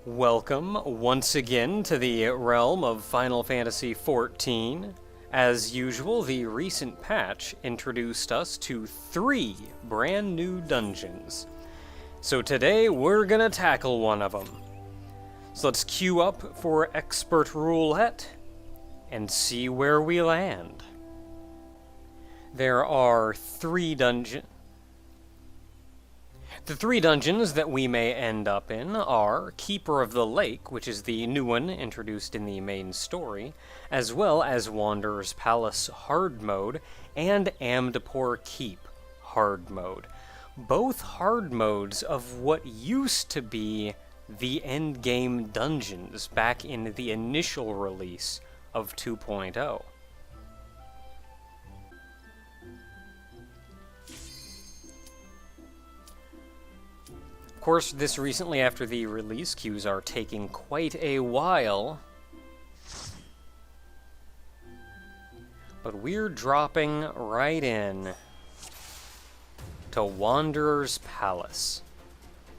Welcome once again to the realm of Final Fantasy XIV. As usual, the recent patch introduced us to 3 brand new dungeons. So today we're gonna tackle one of them. So let's queue up for Expert Roulette and see where we land. There are 3 dungeons. The 3 dungeons that we may end up in are Keeper of the Lake, which is the new one introduced in the main story, as well as Wanderer's Palace Hard Mode and Amdapor Keep Hard Mode. Both hard modes of what used to be the endgame dungeons back in the initial release of 2.0. Of course, this recently after the release queues are taking quite a while, but we're dropping right in to Wanderer's Palace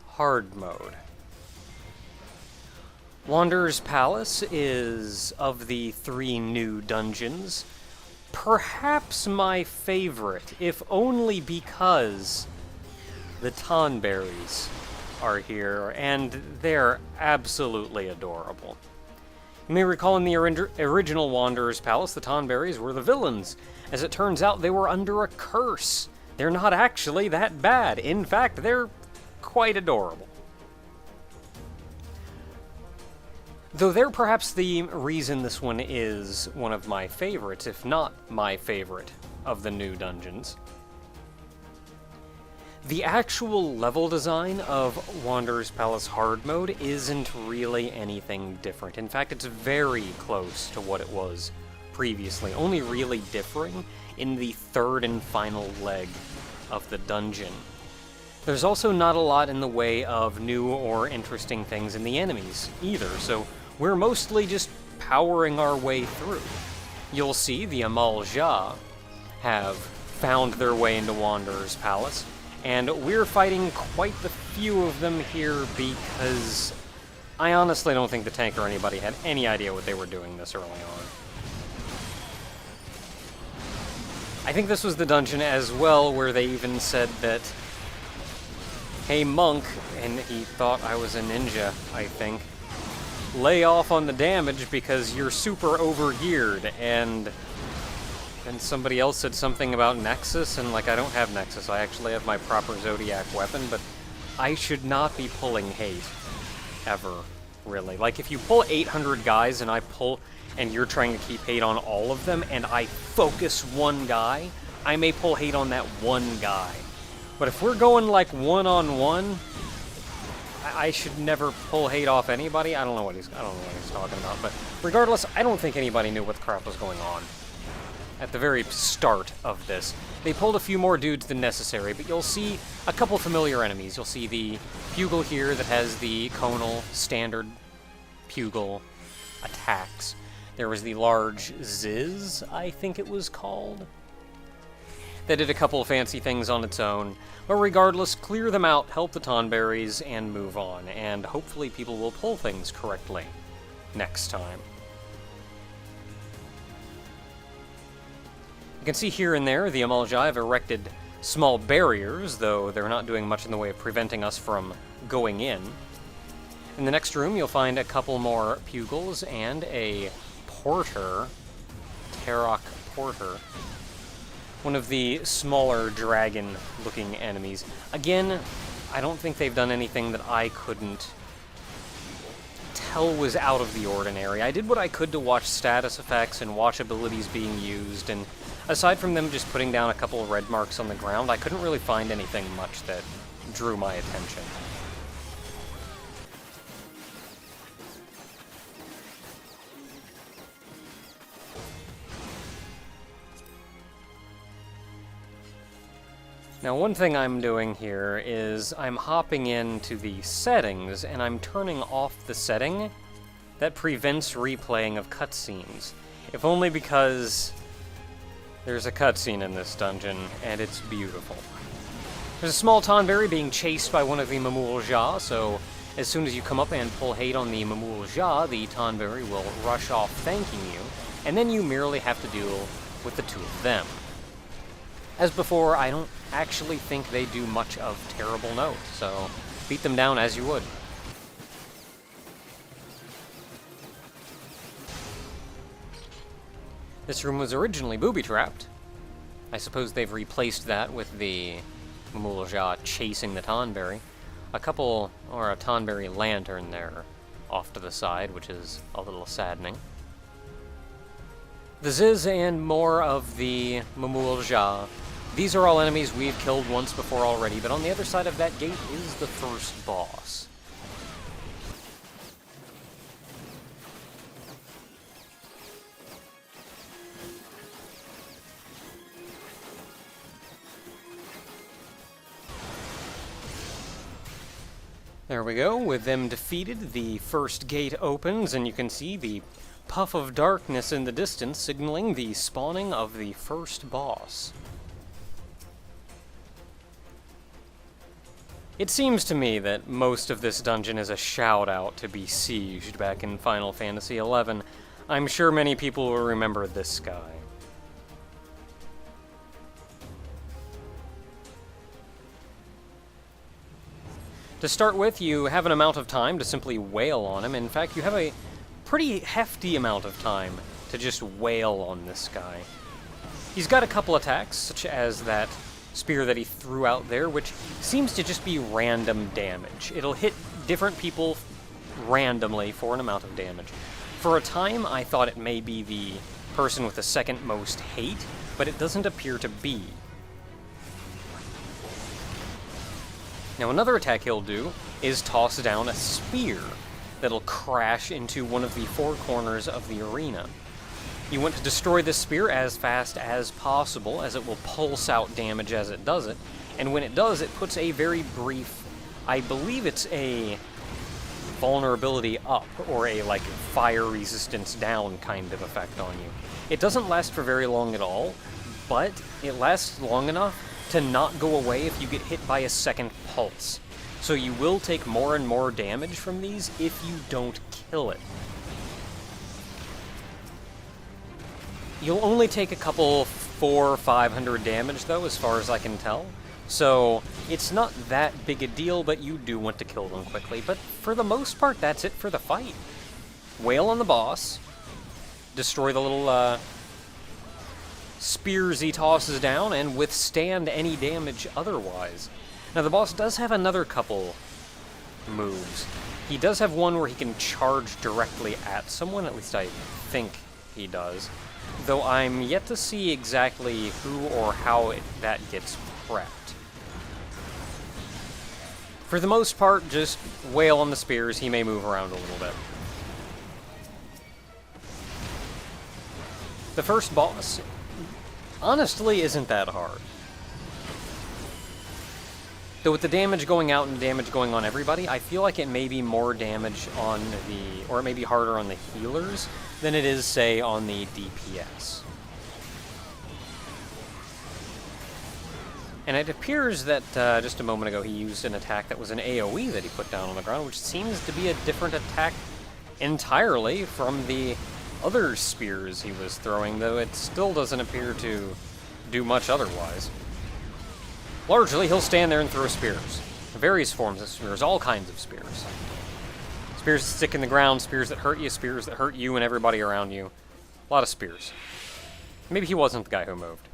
Hard Mode. Wanderer's Palace is, of the 3 new dungeons, perhaps my favorite, if only because the Tonberries are here, and they're absolutely adorable. You may recall in the original Wanderer's Palace, the Tonberries were the villains. As it turns out, they were under a curse. They're not actually that bad. In fact, they're quite adorable. Though they're perhaps the reason this one is one of my favorites, if not my favorite, of the new dungeons. The actual level design of Wanderer's Palace Hard Mode isn't really anything different. In fact, it's very close to what it was previously, only really differing in the 3rd and final leg of the dungeon. There's also not a lot in the way of new or interesting things in the enemies either, so we're mostly just powering our way through. You'll see the Amal-Ja have found their way into Wanderer's Palace, and we're fighting quite the few of them here because I honestly don't think the tank or anybody had any idea what they were doing this early on. I think this was the dungeon as well where they even said that, "Hey monk," and he thought I was a ninja, I think, "lay off on the damage because you're super overgeared," and then somebody else said something about Nexus, and like, I don't have Nexus, I actually have my proper Zodiac weapon, but I should not be pulling hate. Ever. Really. Like, if you pull 800 guys and and you're trying to keep hate on all of them, and I focus one guy, I may pull hate on that one guy. But if we're going like one-on-one, I should never pull hate off anybody. I don't know what he's talking about, but regardless, I don't think anybody knew what the crap was going on at the very start of this. They pulled a few more dudes than necessary, but you'll see a couple familiar enemies. You'll see the Pugil here that has the conal standard Pugil attacks. There was the large Ziz, I think it was called, that did a couple of fancy things on its own. But regardless, clear them out, help the Tonberries, and move on. And hopefully people will pull things correctly next time. You can see here and there the Amal-Ja have erected small barriers, though they're not doing much in the way of preventing us from going in. In the next room, you'll find a couple more Pugils and a Porter, Tarok Porter, one of the smaller dragon-looking enemies. Again, I don't think they've done anything that I couldn't tell was out of the ordinary. I did what I could to watch status effects and watch abilities being used, and aside from them just putting down a couple of red marks on the ground, I couldn't really find anything much that drew my attention. Now, one thing I'm doing here is I'm hopping into the settings, and I'm turning off the setting that prevents replaying of cutscenes. If only because there's a cutscene in this dungeon, and it's beautiful. There's a small Tonberry being chased by one of the Amal-Ja, so As soon as you come up and pull hate on the Mamul Ja, the Tonberry will rush off thanking you, and then you merely have to deal with the two of them. As before, I don't actually think they do much of terrible note, so beat them down as you would. This room was originally booby-trapped. I suppose they've replaced that with the Mamul Ja chasing the Tonberry. A Tonberry lantern there off to the side, which is a little saddening. The Ziz and more of the Mamul Ja. These are all enemies we've killed once before already, but on the other side of that gate is the first boss. There we go. With them defeated, the first gate opens, and you can see the puff of darkness in the distance signaling the spawning of the first boss. It seems to me that most of this dungeon is a shout-out to Besieged back in Final Fantasy XI. I'm sure many people will remember this guy. To start with, you have an amount of time to simply wail on him. In fact, you have a pretty hefty amount of time to just wail on this guy. He's got a couple attacks, such as that spear that he threw out there, which seems to just be random damage. It'll hit different people randomly for an amount of damage. For a time, I thought it may be the person with the second most hate, but it doesn't appear to be. Now, another attack he'll do is toss down a spear that'll crash into one of the four corners of the arena. You want to destroy this spear as fast as possible, as it will pulse out damage as it does it, and when it does, it puts a very brief, I believe it's a vulnerability up, or a, like, fire resistance down kind of effect on you. It doesn't last for very long at all, but it lasts long enough to not go away if you get hit by a second pulse. So you will take more and more damage from these if you don't kill it. You'll only take a couple 400 or 500 damage though, as far as I can tell. So it's not that big a deal, but you do want to kill them quickly. But for the most part, that's it for the fight. Wail on the boss, destroy the little spears he tosses down, and withstand any damage otherwise. Now, the boss does have another couple moves. He does have one where he can charge directly at someone, at least I think he does. Though I'm yet to see exactly who or how that gets prepped. For the most part, just wail on the spears. He may move around a little bit. The first boss honestly isn't that hard. Though with the damage going out and damage going on everybody, I feel like it may be more damage on the, or it may be harder on the healers than it is, say, on the DPS. And it appears that just a moment ago he used an attack that was an AoE that he put down on the ground, which seems to be a different attack entirely from the other spears he was throwing, though it still doesn't appear to do much otherwise. Largely, he'll stand there and throw spears. Various forms of spears, all kinds of spears. Spears that stick in the ground, spears that hurt you, spears that hurt you and everybody around you. A lot of spears. Maybe he wasn't the guy who moved.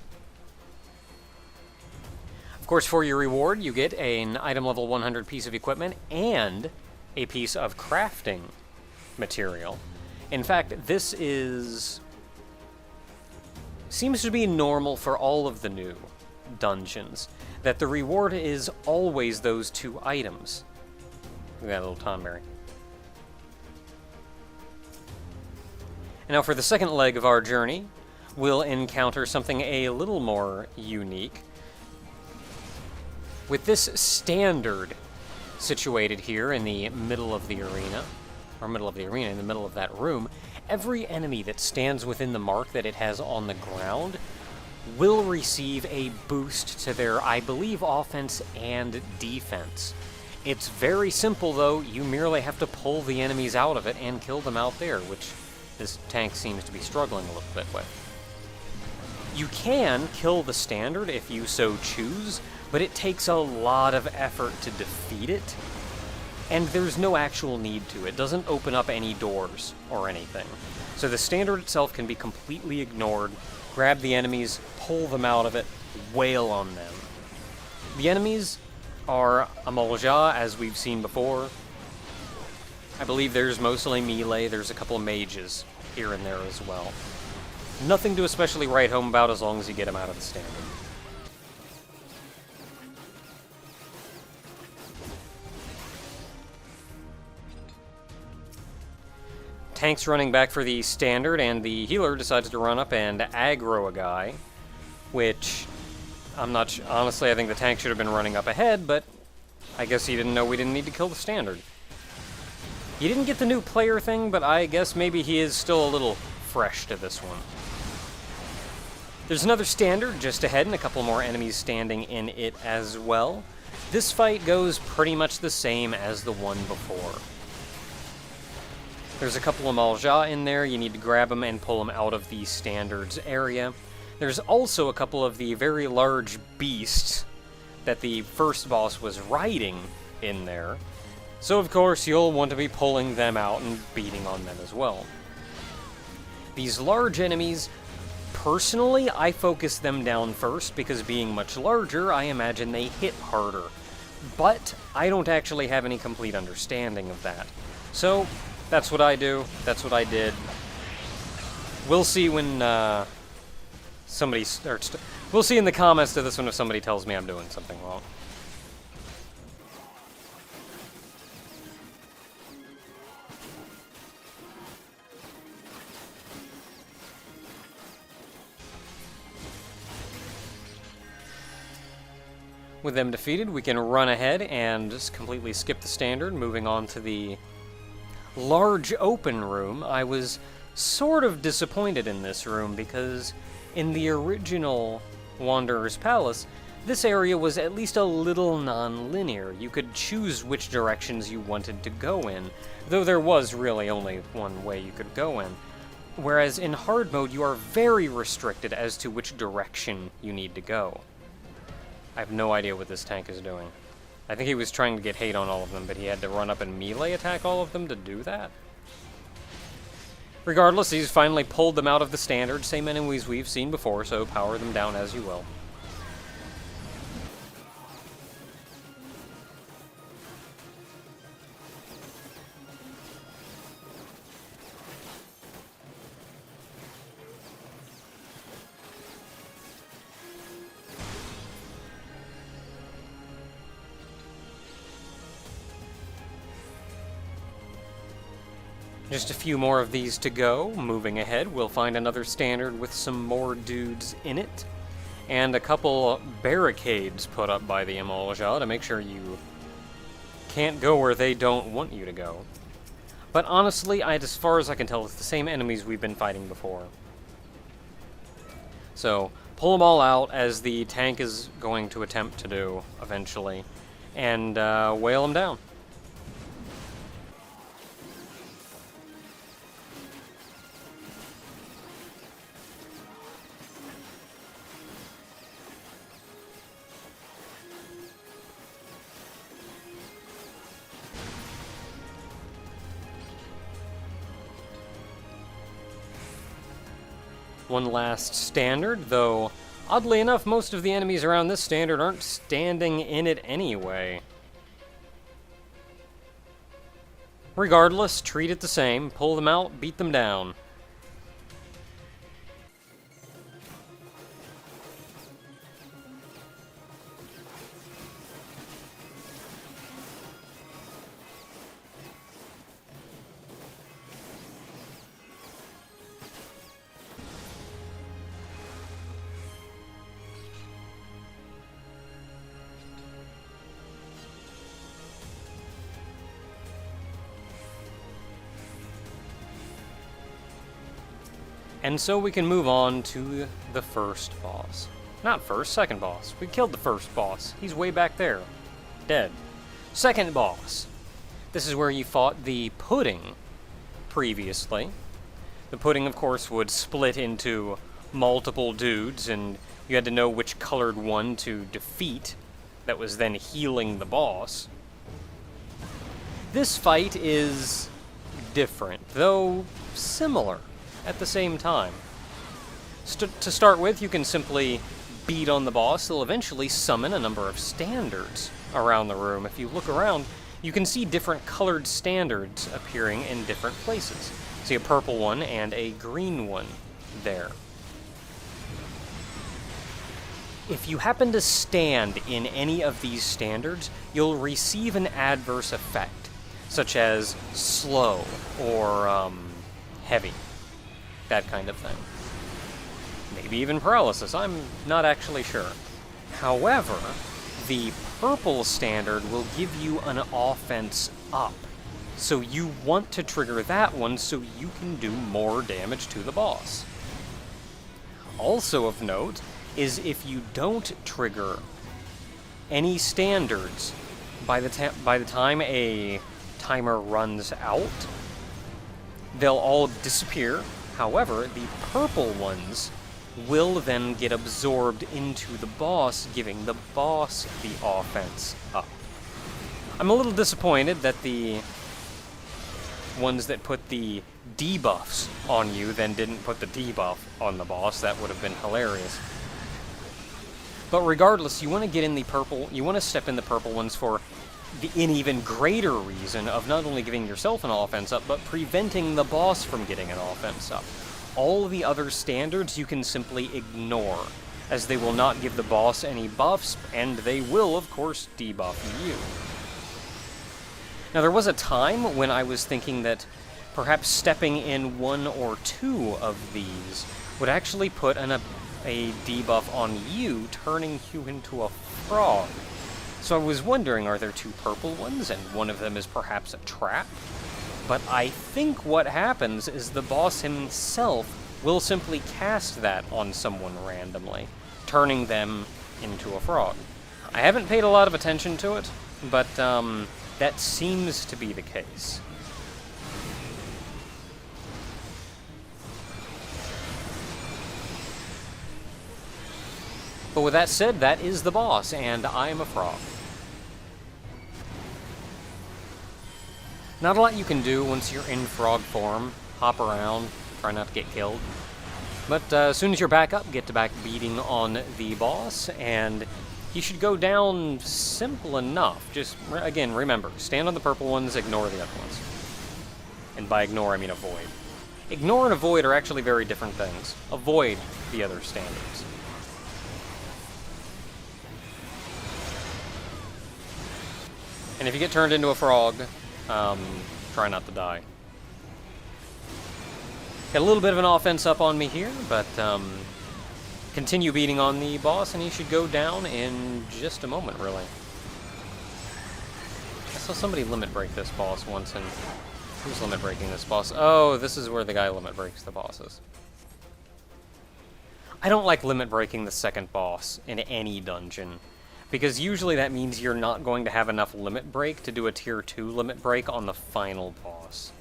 Of course, for your reward, you get an item level 100 piece of equipment and a piece of crafting material. In fact, this seems to be normal for all of the new dungeons, that the reward is always those two items. Look at that little Tonberry. And now for the second leg of our journey, we'll encounter something a little more unique. With this standard situated here in the middle of the arena, in the middle of that room, every enemy that stands within the mark that it has on the ground will receive a boost to their, I believe, offense and defense. It's very simple, though. You merely have to pull the enemies out of it and kill them out there, which this tank seems to be struggling a little bit with. You can kill the standard if you so choose, but it takes a lot of effort to defeat it, and there's no actual need to. It doesn't open up any doors or anything. So the standard itself can be completely ignored. Grab the enemies, pull them out of it, wail on them. The enemies are Amalja, as we've seen before. I believe there's mostly melee. There's a couple of mages here and there as well. Nothing to especially write home about as long as you get them out of the standard. Tank's running back for the standard, and the healer decides to run up and aggro a guy, which I'm not honestly, I think the tank should have been running up ahead, but I guess he didn't know we didn't need to kill the standard. He didn't get the new player thing, but I guess maybe he is still a little fresh to this one. There's another standard just ahead and a couple more enemies standing in it as well. This fight goes pretty much the same as the one before. There's a couple of Malja in there. You need to grab them and pull them out of the standards area. There's also a couple of the very large beasts that the first boss was riding in there. So of course you'll want to be pulling them out and beating on them as well. These large enemies, personally, I focus them down first because being much larger, I imagine they hit harder. But I don't actually have any complete understanding of that. So that's what I do. That's what I did. We'll see when somebody starts to... We'll see in the comments to this one if somebody tells me I'm doing something wrong. With them defeated, we can run ahead and just completely skip the standard, moving on to the large open room. I was sort of disappointed in this room because in the original Wanderer's Palace, this area was at least a little non-linear. You could choose which directions you wanted to go in, though there was really only one way you could go in. Whereas in hard mode, you are very restricted as to which direction you need to go. I have no idea what this tank is doing. I think he was trying to get hate on all of them, but he had to run up and melee attack all of them to do that? Regardless, he's finally pulled them out of the standard, same enemies we've seen before, so power them down as you will. Just a few more of these to go. Moving ahead, we'll find another standard with some more dudes in it, and a couple barricades put up by the Amalja to make sure you can't go where they don't want you to go. But honestly, as far as I can tell, it's the same enemies we've been fighting before. So, pull them all out, as the tank is going to attempt to do eventually, and wail them down. One last standard, though oddly enough, most of the enemies around this standard aren't standing in it anyway. Regardless, treat it the same, pull them out, beat them down. And so we can move on to the first boss. Not first, second boss. We killed the first boss. He's way back there. Dead. Second boss. This is where you fought the pudding previously. The pudding, of course, would split into multiple dudes, and you had to know which colored one to defeat that was then healing the boss. This fight is different, though similar at the same time. To start with, you can simply beat on the boss. They'll eventually summon a number of standards around the room. If you look around, you can see different colored standards appearing in different places. See a purple one and a green one there. If you happen to stand in any of these standards, you'll receive an adverse effect, such as slow or heavy, that kind of thing. Maybe even paralysis, I'm not actually sure. However, the purple standard will give you an offense up, so you want to trigger that one so you can do more damage to the boss. Also of note is if you don't trigger any standards by the time a timer runs out, they'll all disappear. However, the purple ones will then get absorbed into the boss, giving the boss the offense up. I'm a little disappointed that the ones that put the debuffs on you then didn't put the debuff on the boss. That would have been hilarious. But regardless, you want to get in the purple, you want to step in the purple ones for an even greater reason of not only giving yourself an offense up, but preventing the boss from getting an offense up. All the other standards you can simply ignore, as they will not give the boss any buffs, and they will, of course, debuff you. Now, there was a time when I was thinking that perhaps stepping in one or two of these would actually put a debuff on you, turning you into a frog. So I was wondering, are there two purple ones, and one of them is perhaps a trap? But I think what happens is the boss himself will simply cast that on someone randomly, turning them into a frog. I haven't paid a lot of attention to it, but that seems to be the case. But with that said, that is the boss, and I am a frog. Not a lot you can do once you're in frog form. Hop around, try not to get killed. But as soon as you're back up, get to back beating on the boss, and he should go down simple enough. Just, again, remember, stand on the purple ones, ignore the other ones. And by ignore, I mean avoid. Ignore and avoid are actually very different things. Avoid the other standards. And if you get turned into a frog, try not to die. Got a little bit of an offense up on me here, but continue beating on the boss, and he should go down in just a moment, really. I saw somebody limit break this boss once, and who's limit breaking this boss? Oh, this is where the guy limit breaks the bosses. I don't like limit breaking the second boss in any dungeon, because usually that means you're not going to have enough limit break to do a tier 2 limit break on the final boss.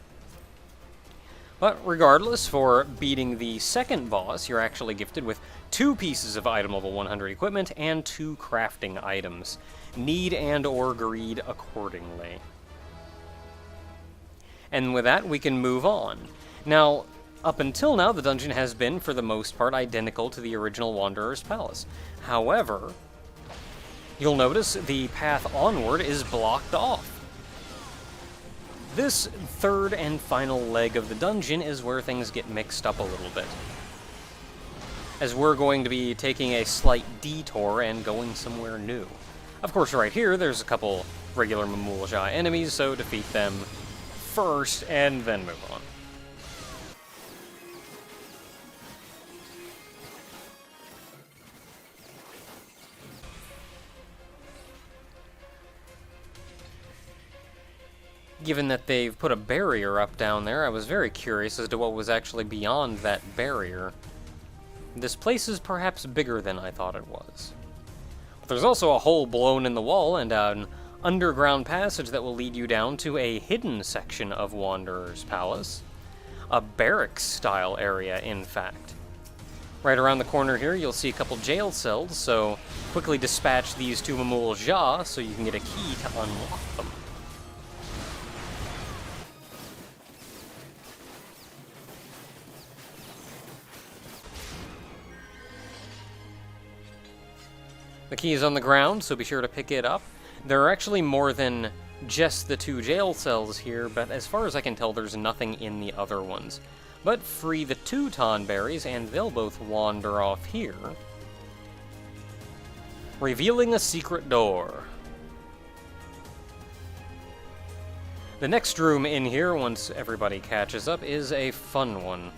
But regardless, for beating the second boss, you're actually gifted with 2 pieces of item level 100 equipment and 2 crafting items. Need and or greed accordingly. And with that, we can move on. Now, up until now, the dungeon has been, for the most part, identical to the original Wanderer's Palace. However, you'll notice the path onward is blocked off. This third and final leg of the dungeon is where things get mixed up a little bit, as we're going to be taking a slight detour and going somewhere new. Of course, right here, there's a couple regular Mamulja enemies, so defeat them first and then move on. Given that they've put a barrier up down there, I was very curious as to what was actually beyond that barrier. This place is perhaps bigger than I thought it was. But there's also a hole blown in the wall and an underground passage that will lead you down to a hidden section of Wanderer's Palace. A barracks-style area, in fact. Right around the corner here, you'll see a couple jail cells, so quickly dispatch these to Mamul Ja so you can get a key to unlock them. The key is on the ground, so be sure to pick it up. There are actually more than just the 2 jail cells here, but as far as I can tell, there's nothing in the other ones. But free the 2 Tonberries, and they'll both wander off here, revealing a secret door. The next room in here, once everybody catches up, is a fun one.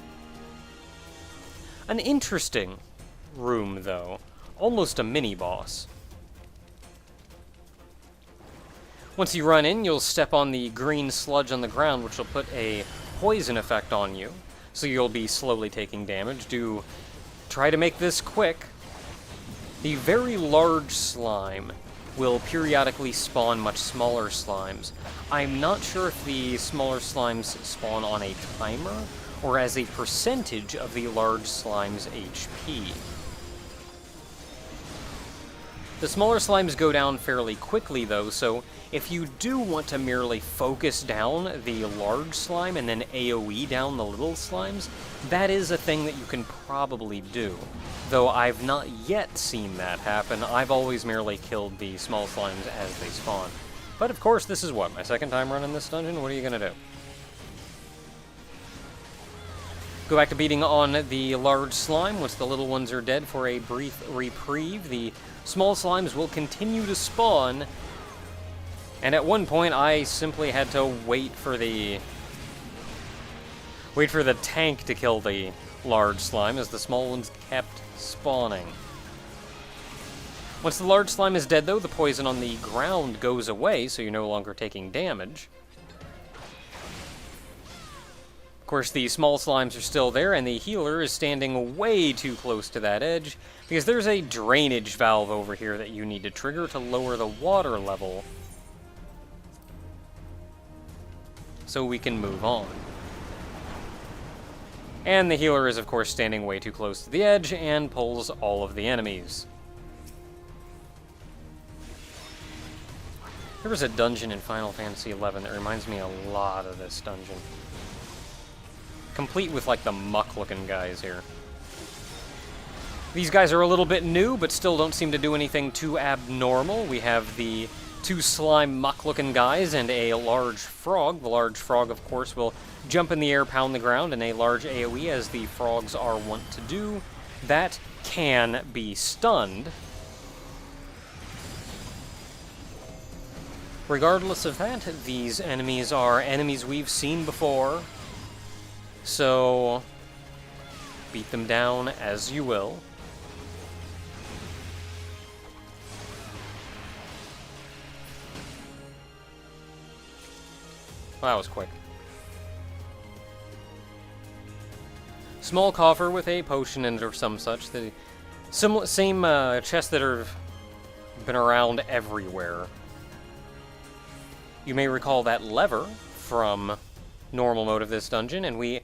An interesting room, though. Almost a mini-boss. Once you run in, you'll step on the green sludge on the ground, which will put a poison effect on you, so you'll be slowly taking damage. Do try to make this quick. The very large slime will periodically spawn much smaller slimes. I'm not sure if the smaller slimes spawn on a timer, or as a percentage of the large slime's HP. The smaller slimes go down fairly quickly, though, so if you do want to merely focus down the large slime and then AoE down the little slimes, that is a thing that you can probably do. Though I've not yet seen that happen, I've always merely killed the small slimes as they spawn. But of course, this is what, my second time running this dungeon? What are you gonna do? Go back to beating on the large slime once the little ones are dead for a brief reprieve. The small slimes will continue to spawn, and at one point I simply had to wait for the tank to kill the large slime as the small ones kept spawning. Once the large slime is dead, though, the poison on the ground goes away, so you're no longer taking damage. Of course, the small slimes are still there, and the healer is standing way too close to that edge, because there's a drainage valve over here that you need to trigger to lower the water level, so we can move on. And the healer is, of course, standing way too close to the edge, and pulls all of the enemies. There was a dungeon in Final Fantasy XI that reminds me a lot of this dungeon. Complete with, like, the muck-looking guys here. These guys are a little bit new, but still don't seem to do anything too abnormal. We have the 2 slime muck-looking guys and a large frog. The large frog, of course, will jump in the air, pound the ground, and a large AoE, as the frogs are wont to do. That can be stunned. Regardless of that, these enemies are enemies we've seen before. So, beat them down as you will. Well, that was quick. Small coffer with a potion in it or some such. The same chests that have been around everywhere. You may recall that lever from normal mode of this dungeon, and we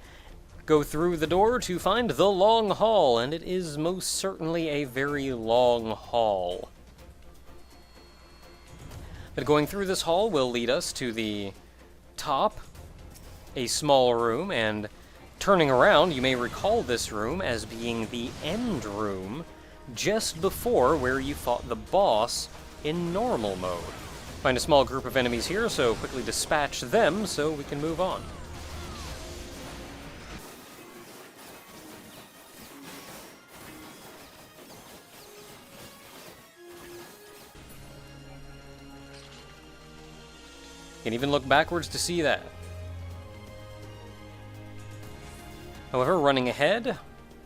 go through the door to find the long hall, and it is most certainly a very long hall. But going through this hall will lead us to the top, a small room, and turning around, you may recall this room as being the end room just before where you fought the boss in normal mode. Find a small group of enemies here, so quickly dispatch them so we can move on. You can even look backwards to see that. However, running ahead,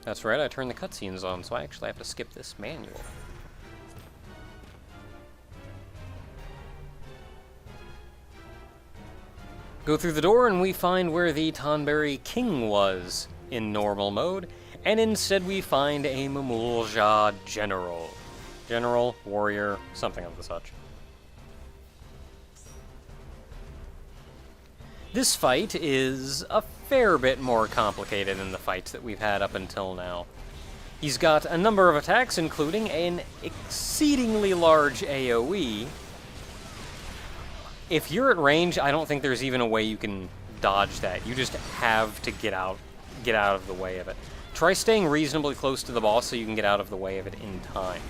that's right, I turned the cutscenes on, so I actually have to skip this manual. Go through the door and we find where the Tonberry King was in normal mode, and instead we find a Mamul Ja general. General, warrior, something of the such. This fight is a fair bit more complicated than the fights that we've had up until now. He's got a number of attacks, including an exceedingly large AoE. If you're at range, I don't think there's even a way you can dodge that. You just have to get out of the way of it. Try staying reasonably close to the boss so you can get out of the way of it in time.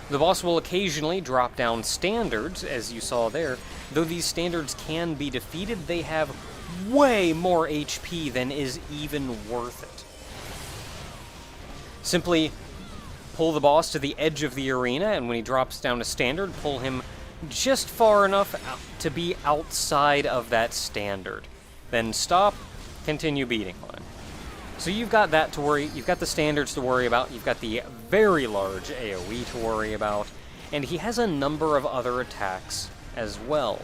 The boss will occasionally drop down standards, as you saw there. Though these standards can be defeated, they have way more HP than is even worth it. Simply pull the boss to the edge of the arena, and when he drops down a standard, pull him just far enough to be outside of that standard. Then stop, continue beating on him. So you've got that to worry, you've got the standards to worry about, you've got the very large AoE to worry about, and he has a number of other attacks as well.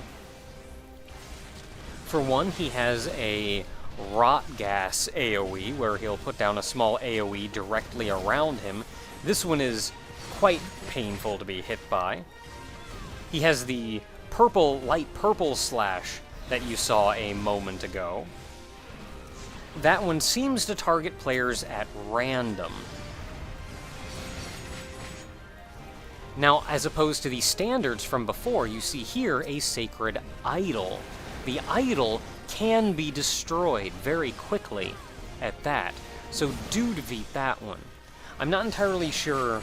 For one, he has a rot gas AoE, where he'll put down a small AoE directly around him. This one is quite painful to be hit by. He has the light purple slash that you saw a moment ago. That one seems to target players at random. Now, as opposed to the standards from before, you see here a sacred idol. The idol can be destroyed very quickly at that, so do defeat that one. I'm not entirely sure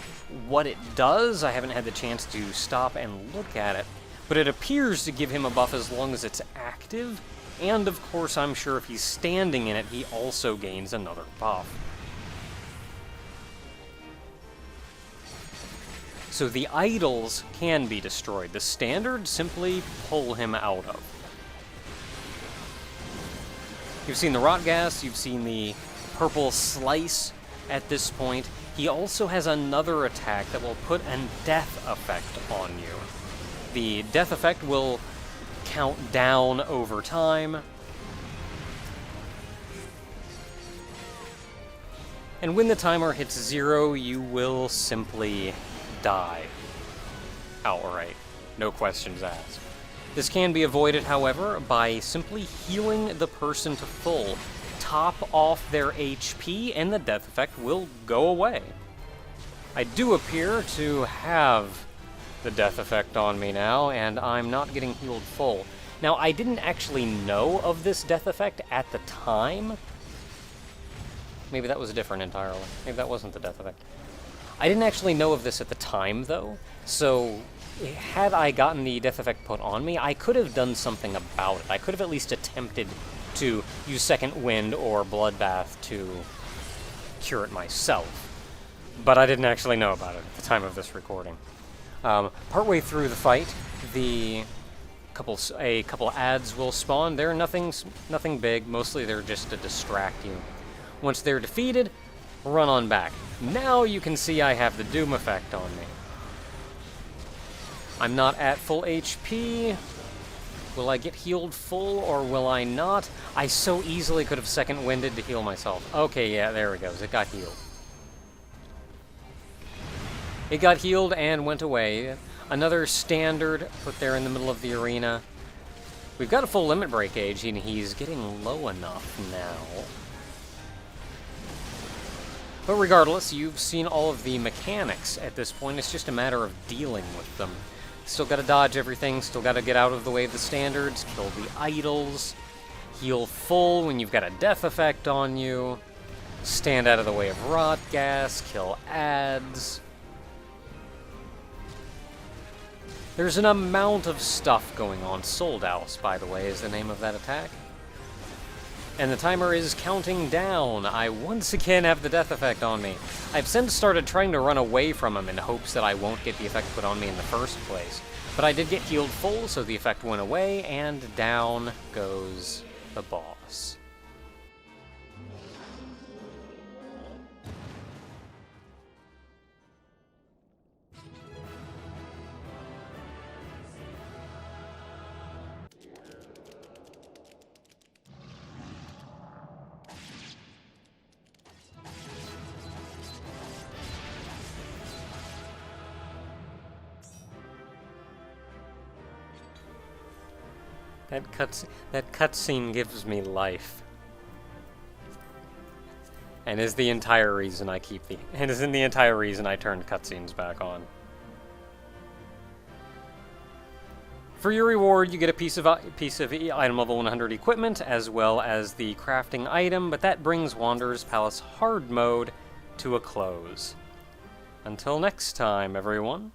what it does, I haven't had the chance to stop and look at it, but it appears to give him a buff as long as it's active, and of course I'm sure if he's standing in it, he also gains another buff. So the idols can be destroyed. The standard, simply pull him out of. You've seen the rot gas, you've seen the purple slice at this point. He also has another attack that will put a death effect on you. The death effect will count down over time. And when the timer hits 0, you will simply die outright. No questions asked. This can be avoided, however, by simply healing the person to full. Top off their HP, and the death effect will go away. I do appear to have the death effect on me now, and I'm not getting healed full. Now, I didn't actually know of this death effect at the time. Maybe that was different entirely. Maybe that wasn't the death effect. I didn't actually know of this at the time, though, so had I gotten the death effect put on me, I could have done something about it. I could have at least attempted to use Second Wind or Bloodbath to cure it myself. But I didn't actually know about it at the time of this recording. Partway through the fight, a couple ads will spawn. They're nothing big. Mostly they're just to distract you. Once they're defeated, run on back. Now you can see I have the Doom effect on me. I'm not at full HP. Will I get healed full, or will I not? I so easily could have second winded to heal myself. Okay, yeah, there it goes. It got healed. It got healed and went away. Another standard put there in the middle of the arena. We've got a full limit break age, and he's getting low enough now. But regardless, you've seen all of the mechanics at this point. It's just a matter of dealing with them. Still gotta dodge everything, still gotta get out of the way of the standards, kill the idols, heal full when you've got a death effect on you, stand out of the way of rot gas, kill ads. There's an amount of stuff going on. Soldhouse, by the way, is the name of that attack. And the timer is counting down. I once again have the death effect on me. I've since started trying to run away from him in hopes that I won't get the effect put on me in the first place. But I did get healed full, so the effect went away, and down goes the boss. That cutscene gives me life. And is the entire reason I the entire reason I turned cutscenes back on. For your reward, you get a piece of item level 100 equipment, as well as the crafting item, but that brings Wanderer's Palace hard mode to a close. Until next time, everyone.